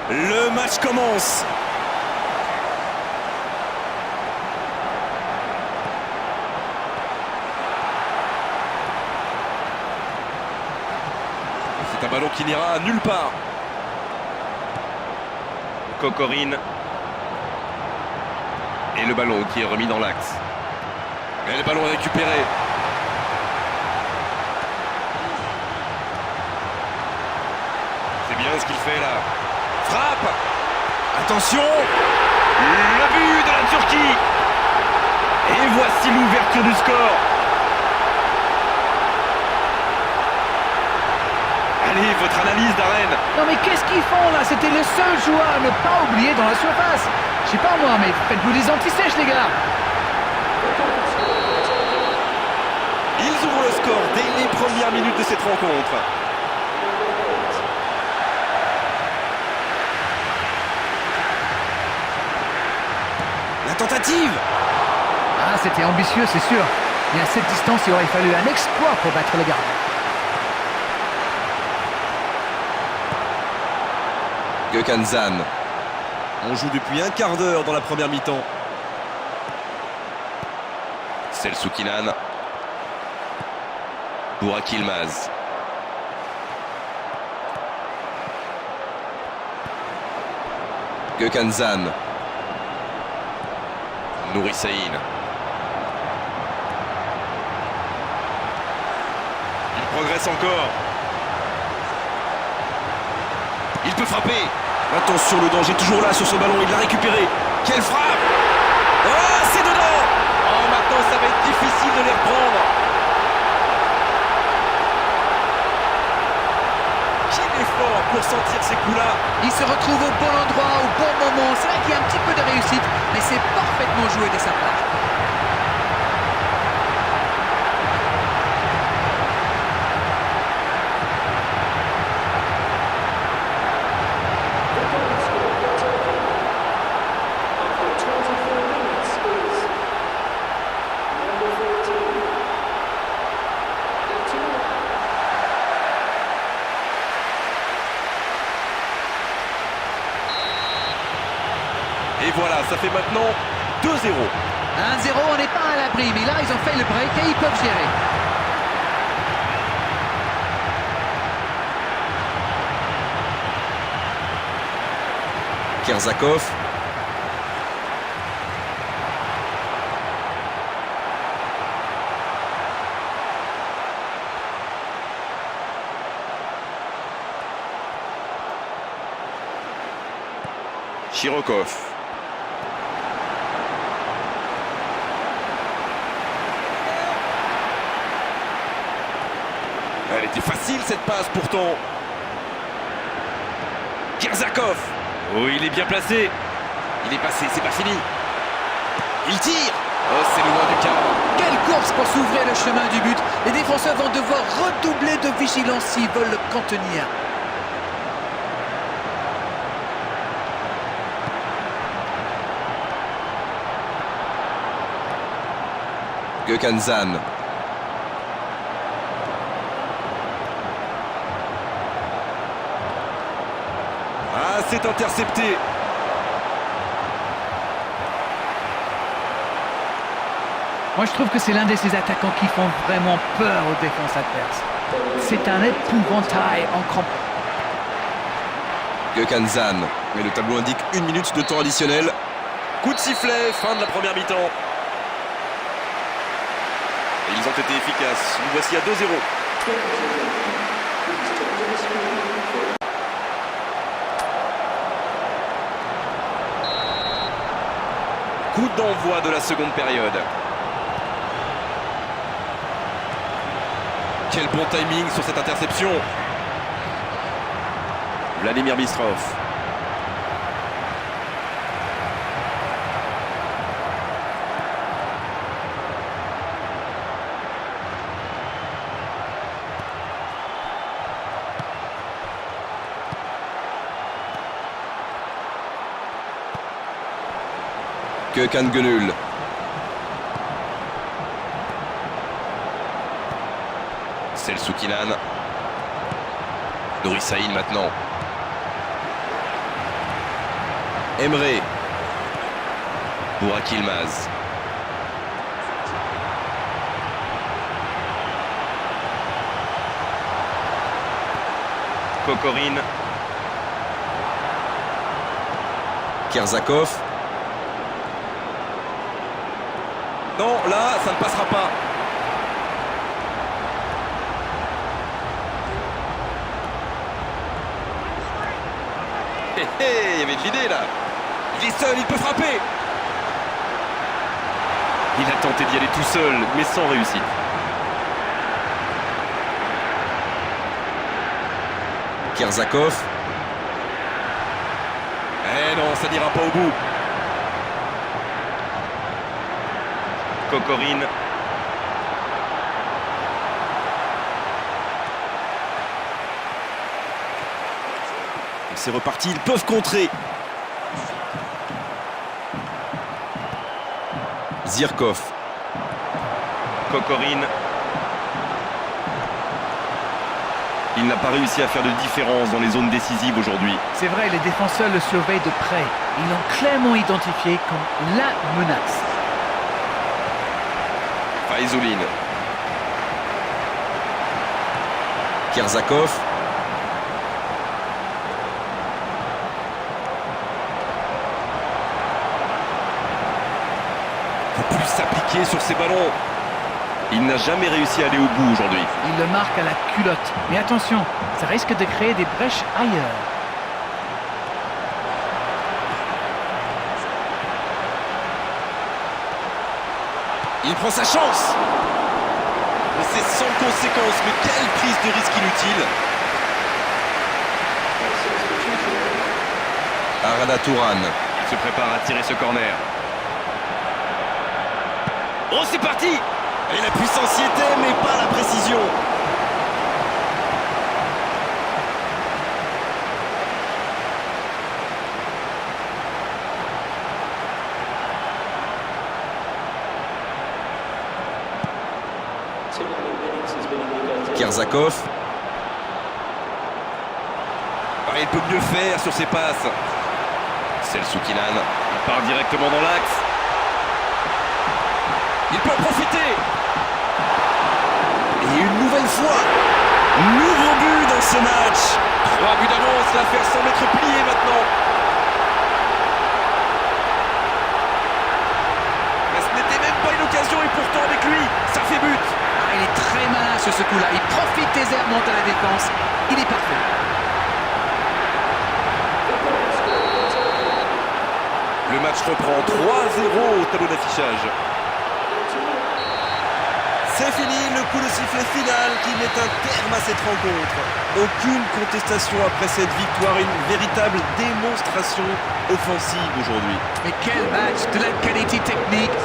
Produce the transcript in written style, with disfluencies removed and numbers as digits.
Le match commence. C'est un ballon qui n'ira nulle part. Kokorine. Et le ballon qui est remis dans l'axe. Et le ballon est récupéré. C'est bien ce qu'il fait là. Frappe! Attention! Le but de la Turquie! Et voici l'ouverture du score! Allez, votre analyse, Darren! Non mais qu'est-ce qu'ils font là? C'était le seul joueur à ne pas oublier dans la surface. Je sais pas moi, mais faites-vous des anti-sèches les gars! Ils ouvrent le score dès les premières minutes de cette rencontre. Tentative. Ah, c'était ambitieux, c'est sûr. Mais à cette distance, il aurait fallu un exploit pour battre le gardien. Gökhan Zan. On joue depuis un quart d'heure dans la première mi-temps. Selçuk İnan. Burak Yılmaz. Gökhan Zan. Nuri Sahin. Il progresse encore. Il peut frapper. Attention, le danger toujours là sur ce ballon. Il l'a récupéré. Quelle frappe! Oh, c'est dedans! Oh, maintenant ça va être difficile de les reprendre. Quel effort pour sentir ces coups-là. Il se retrouve au bon endroit, au bon moment. C'est vrai qu'il y a un petit peu de réussite, mais c'est parfaitement joué de sa part. Et voilà, ça fait maintenant 2-0. 1-0, on n'est pas à l'abri, mais là, ils ont fait le break et ils peuvent gérer. Kerzakov. Chirokov. Elle était facile cette passe pourtant. Kerzakov. Oh, il est bien placé. Il est passé, c'est pas fini. Il tire. Oh, c'est loin du cadre. Quelle course pour s'ouvrir le chemin du but. Les défenseurs vont devoir redoubler de vigilance s'ils veulent le contenir. Gökhan Zan. Ah, c'est intercepté. Moi, je trouve que c'est l'un de ces attaquants qui font vraiment peur aux défenses adverses. C'est un épouvantail en crampon. Gökhan Zan. Et le tableau indique 1 minute de temps additionnel. Coup de sifflet, fin de la première mi-temps. Et ils ont été efficaces. Nous voici à 2-0. Coup d'envoi de la seconde période. Quel bon timing sur cette interception. Vladimir Bistrov. Gökhan Gönül. Selçuk İnan. Nuri Sahin maintenant. Emre. Burak Yılmaz. Kokorin. Kerzakov. Non, là, ça ne passera pas. Il y avait de l'idée là. Il est seul, il peut frapper. Il a tenté d'y aller tout seul, mais sans réussite. Kerzakov. Eh non, ça n'ira pas au bout. Kokorin. C'est reparti, ils peuvent contrer. Zirkov. Kokorin. Il n'a pas réussi à faire de différence dans les zones décisives aujourd'hui. C'est vrai, les défenseurs le surveillent de près. Ils l'ont clairement identifié comme la menace. Faizullin. Kerzakov. Il peut plus s'appliquer sur ces ballons. Il n'a jamais réussi à aller au bout aujourd'hui. Il le marque à la culotte. Mais attention, ça risque de créer des brèches ailleurs. Il prend sa chance. Mais c'est sans conséquence. Mais quelle prise de risque inutile. Arada Turan. Il se prépare à tirer ce corner. Oh, c'est parti. Et la puissance y était, mais pas la précision. Kerzakov. Ah, il peut mieux faire sur ses passes. Selçuk İnan. Il part directement dans l'axe. Il peut en profiter. Et une nouvelle fois, nouveau but dans ce match. 3 buts d'avance, l'affaire semble être pliée maintenant. Mais ce n'était même pas une occasion et pourtant avec lui, ça fait but. Ah, il est très malin sur ce coup-là. Il profite des airs, monte à la défense. Il est parfait. Le match reprend 3-0 au tableau d'affichage. C'est fini, le coup de sifflet final qui met un terme à cette rencontre. Aucune contestation après cette victoire, une véritable démonstration offensive aujourd'hui. Mais quel match, de la qualité technique.